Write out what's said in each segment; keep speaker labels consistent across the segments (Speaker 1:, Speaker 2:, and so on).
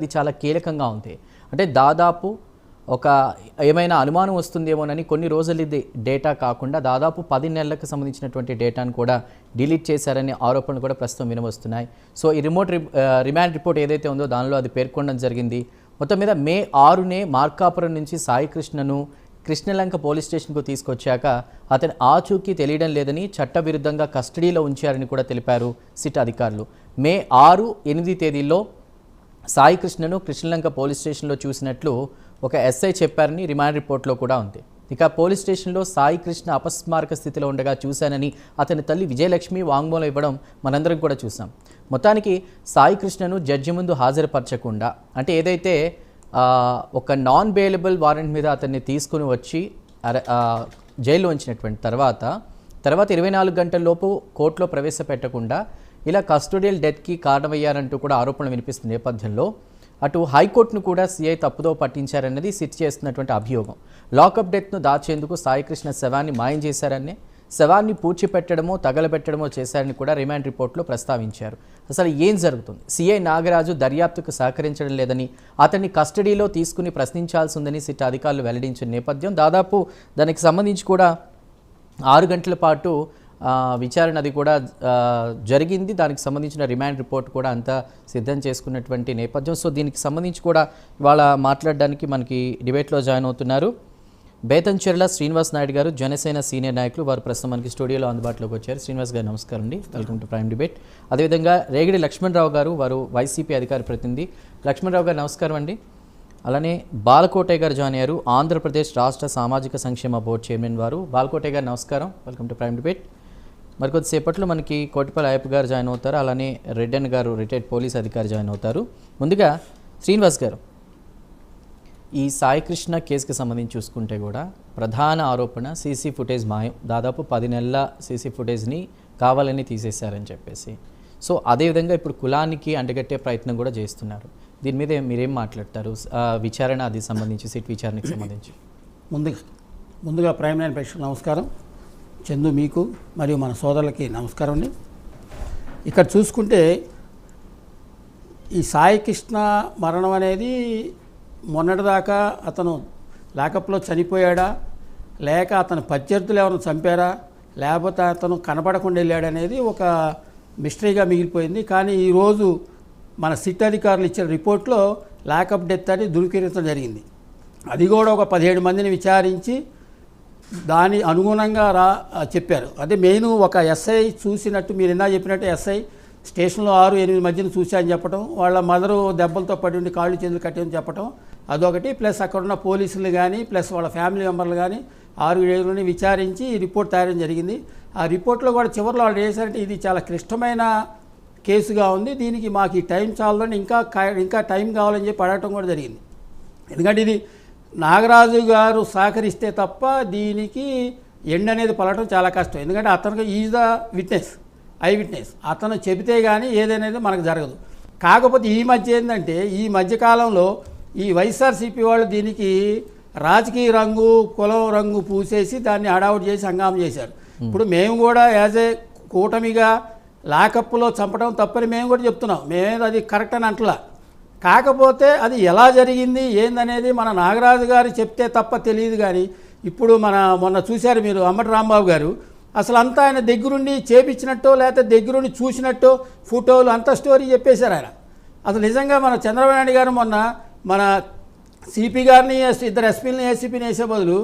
Speaker 1: ఇది చాలా కీలకంగా ఉంది. అంటే దాదాపు ఒక ఏమైనా అనుమానం వస్తుందేమోనని కొన్ని రోజులు ఇది డేటా కాకుండా దాదాపు 10 నెలలకు సంబంధించినటువంటి డేటాను కూడా డిలీట్ చేశారనే ఆరోపణలు కూడా ప్రస్తుతం వినవస్తున్నాయి. సో ఈ రిమాండ్ రిపోర్ట్ ఏదైతే ఉందో దానిలో అది పేర్కొనడం జరిగింది. మొత్తం మీద మే 6నే మార్కాపురం నుంచి సాయి కృష్ణను కృష్ణలంక పోలీస్ స్టేషన్కు తీసుకొచ్చాక అతని ఆచూకీ తెలియడం లేదని చట్టవిరుద్ధంగా కస్టడీలో ఉంచారని కూడా తెలిపారు సిట్ అధికారులు. మే 6, 8 తేదీల్లో సాయి కృష్ణను కృష్ణలంక పోలీస్ స్టేషన్లో చూసినట్లు ఒక ఎస్ఐ చెప్పారని రిమాండ్ రిపోర్ట్లో కూడా ఉంది. ఇక పోలీస్ స్టేషన్లో సాయి కృష్ణ అపస్మారక స్థితిలో ఉండగా చూశానని అతని తల్లి విజయలక్ష్మి వాంగ్మూలం ఇవ్వడం మనందరం కూడా చూసాం. మొత్తానికి సాయి కృష్ణను జడ్జి ముందు హాజరుపరచకుండా, అంటే ఏదైతే ఒక నాన్ బెయిలబుల్ వారెంట్ మీద అతన్ని తీసుకుని వచ్చి జైల్లో ఉంచినటువంటి తర్వాత 24 గంటల లోపు కోర్టులో ప్రవేశపెట్టకుండా ఇలా కస్టోడియల్ డెత్కి కారణమయ్యారంటూ కూడా ఆరోపణలు వినిపిస్తున్న నేపథ్యంలో అటు హైకోర్టును కూడా సిఐ తప్పుదో పట్టించారన్నది సిట్ చేస్తున్నటువంటి అభియోగం. లాకప్ డెత్ను దాచేందుకు సాయికృష్ణ శవాన్ని మాయం చేశారని, శవాన్ని పూడ్చిపెట్టడమో తగలబెట్టడమో చేశారని కూడా రిమాండ్ రిపోర్ట్లో ప్రస్తావించారు. అసలు ఏం జరుగుతుంది? సిఐ నాగరాజు దర్యాప్తుకు సహకరించడం లేదని, అతన్ని కస్టడీలో తీసుకుని ప్రశ్నించాల్సి ఉందని సిట్ అధికారులు వెల్లడించిన నేపథ్యం, దాదాపు దానికి సంబంధించి కూడా 6 గంటల పాటు విచారణ అది కూడా జరిగింది. దానికి సంబంధించిన రిమాండ్ రిపోర్ట్ కూడా అంతా సిద్ధం చేసుకున్నటువంటి నేపథ్యం. సో దీనికి సంబంధించి కూడా ఇవాళ మాట్లాడడానికి మనకి డిబేట్లో జాయిన్ అవుతున్నారు బేతంచెర్ల శ్రీనివాస్ నాయుడు గారు, జనసేన సీనియర్ నాయకులు. వారు ప్రస్తుతం మనకి స్టూడియోలో అందుబాటులోకి వచ్చారు. శ్రీనివాస్ గారు నమస్కారం అండి, వెల్కమ్ టు ప్రైమ్ డిబేట్. అదేవిధంగా రేగిడి లక్ష్మణరావు గారు, వారు వైసీపీ అధికార ప్రతినిధి. లక్ష్మణరావు గారు నమస్కారం అండి. అలానే బాలకోటయ్య గారు జాయిన్ అయ్యారు, ఆంధ్రప్రదేశ్ రాష్ట్ర సామాజిక సంక్షేమ బోర్డు చైర్మన్ వారు. బాలకోటయ్య గారు నమస్కారం, వెల్కమ్ టు ప్రైమ్ డిబేట్. మరికొద్దిసేపట్లో మనకి కోటిపల్లి అయ్యప్ప గారు జాయిన్ అవుతారు. అలానే రెడ్డన్ గారు, రిటైర్డ్ పోలీస్ అధికారి జాయిన్ అవుతారు. ముందుగా శ్రీనివాస్ గారు, ఈ సాయి కృష్ణ కేసుకి సంబంధించి చూసుకుంటే కూడా ప్రధాన ఆరోపణ సీసీ ఫుటేజ్ మాయం. దాదాపు 10 నెలల సీసీ ఫుటేజ్ని కావాలని తీసేశారని చెప్పేసి. సో అదేవిధంగా ఇప్పుడు కులానికి అంటగట్టే ప్రయత్నం కూడా చేస్తున్నారు. దీని మీద మీరేం మాట్లాడతారు? విచారణ అది సంబంధించి, సిట్ విచారణకి సంబంధించి.
Speaker 2: ముందుగా ప్రైమ్ లైన్ ప్రేక్షకులకు నమస్కారం. చందు మీకు మరియు మన సోదరులకి నమస్కారం అండి. ఇక్కడ చూసుకుంటే ఈ సాయి కృష్ణ మరణం అనేది మొన్నటిదాకా అతను లాకప్లో చనిపోయాడా, లేక అతను ప్రత్యర్థులు ఎవరైనా చంపారా, లేకపోతే అతను కనపడకుండా వెళ్ళాడనేది ఒక మిస్టరీగా మిగిలిపోయింది. కానీ ఈరోజు మన సిట్ అధికారులు ఇచ్చిన రిపోర్ట్లో లాకప్ డెత్ అని ధృవీకరించడం జరిగింది. అది కూడా ఒక 17 మందిని విచారించి దాని అనుగుణంగా చెప్పారు. అదే మెయిన్ ఒక ఎస్ఐ చూసినట్టు, మీరు ఎలా చెప్పినట్టు ఎస్ఐ స్టేషన్లో 6-8 మధ్యన చూసా అని చెప్పడం, వాళ్ళ మదరు దెబ్బలతో పడి ఉండి కాళ్ళు చేతులు కట్టేమని చెప్పడం అదొకటి. ప్లస్ అక్కడున్న పోలీసులు కానీ ప్లస్ వాళ్ళ ఫ్యామిలీ మెంబర్లు కానీ 6-7 విచారించి ఈ రిపోర్ట్ తయారు జరిగింది. ఆ రిపోర్ట్లో కూడా చివరిలో వాళ్ళు చేశారంటే ఇది చాలా క్లిష్టమైన కేసుగా ఉంది, దీనికి మాకు ఈ టైం చాలని ఇంకా టైం కావాలని చెప్పి అడగటం కూడా జరిగింది. ఎందుకంటే ఇది నాగరాజు గారు సహకరిస్తే తప్ప దీనికి ఎండ్ అనేది పలటం చాలా కష్టం. ఎందుకంటే అతనికి is the witness, I witness, అతను చెబితే కానీ ఏదనేది మనకు జరగదు. కాకపోతే ఈ మధ్య ఏంటంటే ఈ మధ్యకాలంలో ఈ వైఎస్ఆర్సీపీ వాళ్ళు దీనికి రాజకీయ రంగు, కులం రంగు పూసేసి దాన్ని హడావుడి చేసి హంగామా చేశారు. ఇప్పుడు మేము కూడా యాజ్ ఏ కూటమిగా లాకప్లో చంపడం తప్పని మేము కూడా చెప్తున్నాం, మేమేది అది కరెక్ట్ అని అంటలా. కాకపోతే అది ఎలా జరిగింది ఏందనేది మన నాగరాజు గారు చెప్తే తప్ప తెలియదు. కానీ ఇప్పుడు మొన్న చూశారు మీరు అంబటి రాంబాబు గారు, అసలు అంతా ఆయన దగ్గరుండి చేపించినట్టో లేకపోతే దగ్గరుండి చూసినట్టో ఫోటోలు అంత స్టోరీ చెప్పేశారు ఆయన. అసలు నిజంగా మన చంద్రబాబు నాయుడు గారు మొన్న మన సిపి గారిని, 2 ఎస్పీలని, ఏసీపీని వేసే బదులు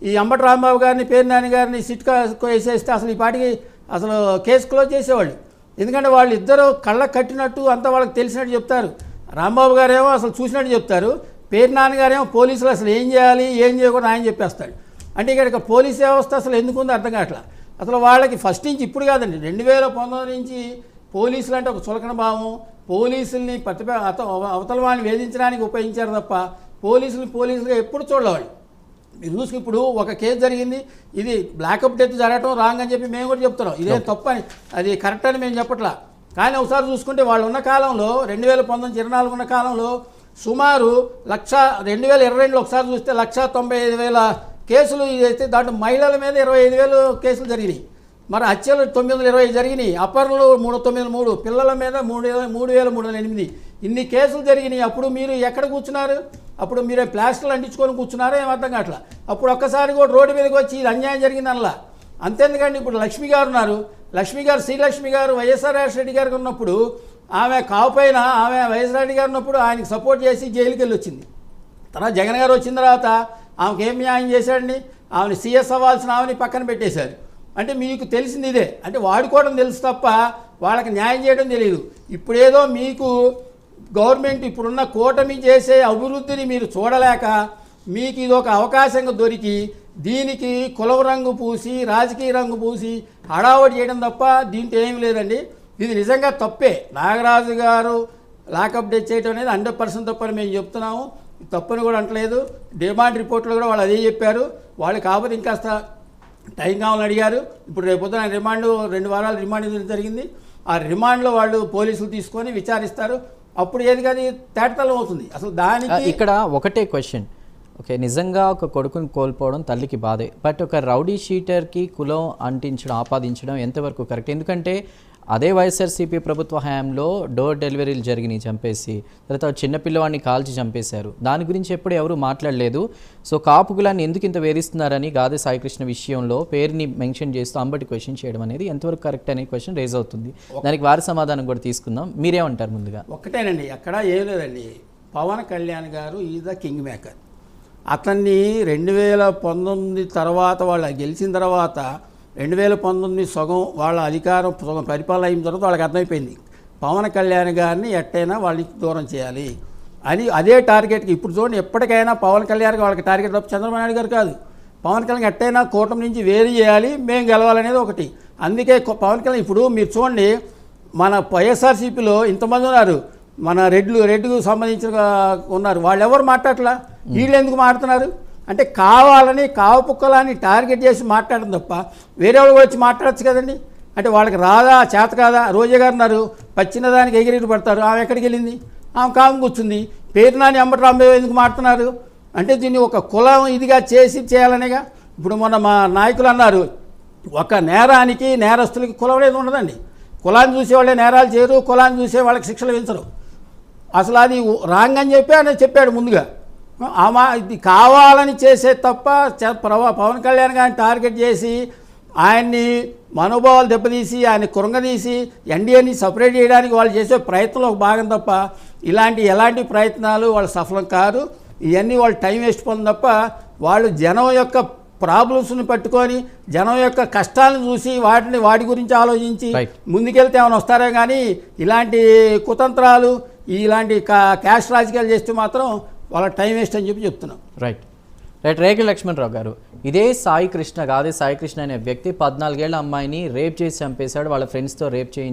Speaker 2: ఈ అంబటి రాంబాబు గారిని, పేర్నాని గారిని సిట్కా వేసేస్తే అసలు ఈ పాటికి అసలు కేసు క్లోజ్ చేసేవాళ్ళు. ఎందుకంటే వాళ్ళు ఇద్దరు కళ్ళకు కట్టినట్టు అంతా వాళ్ళకి తెలిసినట్టు చెప్తారు. రాంబాబు గారేమో అసలు చూసినట్టు చెప్తారు, పేర్నాని గారేమో పోలీసులు అసలు ఏం చేయాలి ఏం చేయకూడదు ఆయన చెప్పేస్తాడు. అంటే ఇక్కడ పోలీస్ వ్యవస్థ అసలు ఎందుకు ఉందో అర్థం కావట్లా. అసలు వాళ్ళకి ఫస్ట్ నుంచి ఇప్పుడు కాదండి, 2019 నుంచి పోలీసులు అంటే ఒక చులకన భావం, పోలీసుల్ని అవతల వాళ్ళని వేధించడానికి ఉపయోగించారు తప్ప పోలీసులుగా ఎప్పుడు చూడలేవాళ్ళు. మీరు చూసుకు ఇప్పుడు ఒక కేసు జరిగింది, ఇది బ్లాకప్ డెత్ జరగటం రాంగ్ అని చెప్పి మేము కూడా చెప్తున్నాం, ఇదేం తప్పు అని, అది కరెక్ట్ అని మేము చెప్పట్లా. కానీ ఒకసారి చూసుకుంటే వాళ్ళు ఉన్న కాలంలో 2019-24 ఉన్న కాలంలో సుమారు 2022లో ఒకసారి చూస్తే 1,95,000 కేసులు అయితే దాంట్లో మహిళల మీద 25,000 కేసులు జరిగినాయి. మరి హత్యలు 920 జరిగినాయి, అపహరణలు 393, పిల్లల మీద 3,308. ఇన్ని కేసులు జరిగినాయి. అప్పుడు మీరు ఎక్కడ కూర్చున్నారు? అప్పుడు మీరే ప్లాస్టర్లు అంటించుకొని కూర్చున్నారో ఏం అర్థం కావట్లా. అప్పుడు ఒక్కసారి కూడా రోడ్డు మీదకి వచ్చి ఇది అన్యాయం జరిగింది అనలా. అంతేందుకండి ఇప్పుడు లక్ష్మి గారు ఉన్నారు. లక్ష్మి గారు, శ్రీలక్ష్మి గారు వైఎస్ఆర్ రెడ్డి గారికి ఉన్నప్పుడు ఆమె కావుపైన ఆమె వైఎస్ఆర్ రెడ్డి గారు ఉన్నప్పుడు ఆయనకి సపోర్ట్ చేసి జైలుకి వెళ్ళి వచ్చింది. తర్వాత జగన్ గారు వచ్చిన తర్వాత ఆమెకి ఏం న్యాయం చేశాడండి? ఆమెని సీఎస్ అవ్వాల్సిన ఆమెని పక్కన పెట్టేశారు. అంటే మీకు తెలిసింది ఇదే, అంటే వాడుకోవడం తెలుసు తప్ప వాళ్ళకి న్యాయం చేయడం తెలియదు. ఇప్పుడేదో మీకు గవర్నమెంట్ ఇప్పుడున్న కూటమి చేసే అభివృద్ధిని మీరు చూడలేక మీకు ఇది ఒక అవకాశంగా దొరికి దీనికి కులవ రంగు పూసి రాజకీయ రంగు పూసి హడావడి చేయడం తప్ప దీంట్లో ఏమీ లేదండి. ఇది నిజంగా తప్పే. నాగరాజు గారు లాకప్ డెత్ చేయడం అనేది 100% తప్పని మేము చెప్తున్నాము. తప్పని కూడా అంటలేదు. డిమాండ్ రిపోర్ట్లో కూడా వాళ్ళు అదే చెప్పారు. వాళ్ళు కాకపోతే ఇంకాస్త టైం కావాలని అడిగారు. ఇప్పుడు రేపొద్దున రిమాండ్ 2 వారాలు రిమాండ్ జరిగింది. ఆ రిమాండ్లో వాళ్ళు పోలీసులు తీసుకొని విచారిస్తారు. అప్పుడు ఏది కానీ తేటతలం అవుతుంది. అసలు దానికి
Speaker 1: ఇక్కడ ఒకటే క్వశ్చన్, ఓకే, నిజంగా ఒక కొడుకుని కోల్పోవడం తల్లికి బాధే, బట్ ఒక రౌడీ షీటర్కి కులం అంటించడం ఆపాదించడం ఎంతవరకు కరెక్ట్? ఎందుకంటే అదే వైఎస్ఆర్సీపీ ప్రభుత్వ హయాంలో డోర్ డెలివరీలు జరిగినాయి చంపేసి, తర్వాత చిన్నపిల్లవాడిని కాల్చి చంపేశారు. దాని గురించి ఎప్పుడు ఎవరు మాట్లాడలేదు. సో కాపు కులాన్ని ఎందుకు ఇంత వేధిస్తున్నారని గాదే సాయికృష్ణ విషయంలో పేరుని మెన్షన్ చేస్తూ అంబటి క్వశ్చన్ చేయడం అనేది ఎంతవరకు కరెక్ట్ అనే క్వశ్చన్ రేజ్ అవుతుంది. దానికి వారి సమాధానం కూడా తీసుకుందాం. మీరేమంటారు? ముందుగా
Speaker 2: ఒక్కటేనండి, అక్కడ ఏం లేదండి. పవన్ కళ్యాణ్ గారు ఈజ్ ద కింగ్ మేకర్. అతన్ని 2019 తర్వాత వాళ్ళు గెలిచిన తర్వాత 2019 సగం వాళ్ళ అధికారం సగం పరిపాలన అయిన తర్వాత వాళ్ళకి అర్థమైపోయింది పవన్ కళ్యాణ్ గారిని ఎట్టయినా వాళ్ళకి దూరం చేయాలి అని. అదే టార్గెట్కి ఇప్పుడు చూడండి, ఎప్పటికైనా పవన్ కళ్యాణ్ వాళ్ళకి టార్గెట్ తప్ప చంద్రబాబు నాయుడు గారు కాదు. పవన్ కళ్యాణ్ ఎట్టయినా కూటమి నుంచి వేరు చేయాలి, మేము గెలవాలనేది ఒకటి. అందుకే పవన్ కళ్యాణ్ ఇప్పుడు మీరు చూడండి, మన వైఎస్ఆర్సీపీలో ఇంతమంది ఉన్నారు, మన రెడ్కు సంబంధించిన ఉన్నారు, వాళ్ళు ఎవరు మాట్లాడట్లా, వీళ్ళు ఎందుకు మాట్లాడుతున్నారు? అంటే కావాలని కావపుక్కలని టార్గెట్ చేసి మాట్లాడడం తప్ప వేరే వాళ్ళు వచ్చి మాట్లాడచ్చు కదండి. అంటే వాళ్ళకి రాదా, చేత కాదా? రోజా గారు ఉన్నారు, పచ్చిన దానికి ఎగిరెగిరి పడతారు. ఆమె ఎక్కడికి వెళ్ళింది? ఆమె కాము కూర్చుంది. పేరు నాని అంబటి రాంబాబు ఎందుకు మాట్లాడుతున్నారు? అంటే దీన్ని ఒక కులం ఇదిగా చేయాలనేగా. ఇప్పుడు మొన్న మా నాయకులు అన్నారు, ఒక నేరానికి నేరస్తులకి కులం అనేది ఉండదండి. కులాన్ని చూసేవాళ్ళే నేరాలు చేయరు, కులాన్ని చూసే వాళ్ళకి శిక్షలు వించరు. అసలు అది రాంగ్ అని చెప్పి ఆయన చెప్పాడు ముందుగా. ఇది కావాలని చేసే తప్ప పవన్ కళ్యాణ్ గారిని టార్గెట్ చేసి ఆయన్ని మనోభావాలు దెబ్బతీసి ఆయన కృంగదీసి ఎన్డీఏని సపరేట్ చేయడానికి వాళ్ళు చేసే ప్రయత్నంలో ఒక భాగం తప్ప ఎలాంటి ప్రయత్నాలు వాళ్ళు సఫలం కాదు. ఇవన్నీ వాళ్ళు టైం వేస్ట్ పొంది తప్ప వాళ్ళు జనం యొక్క ప్రాబ్లమ్స్ని పట్టుకొని జనం యొక్క కష్టాలను చూసి వాటి గురించి ఆలోచించి ముందుకెళ్తే ఏమైనా వస్తారే కానీ ఇలాంటి కుతంత్రాలు ఇలాంటి క్యాష్ రాజకీయాలు చేస్తే మాత్రం వాళ్ళ టైం వేస్ట్ అని చెప్పి చెప్తున్నాం.
Speaker 1: రైట్. రేఖ లక్ష్మణరావు గారు, ఇదే సాయి కృష్ణ గాదే సాయి కృష్ణ అనే వ్యక్తి 14 ఏళ్ల అమ్మాయిని రేప్ చేసి చంపేశాడు. వాళ్ళ ఫ్రెండ్స్తో రేప్ చేయించి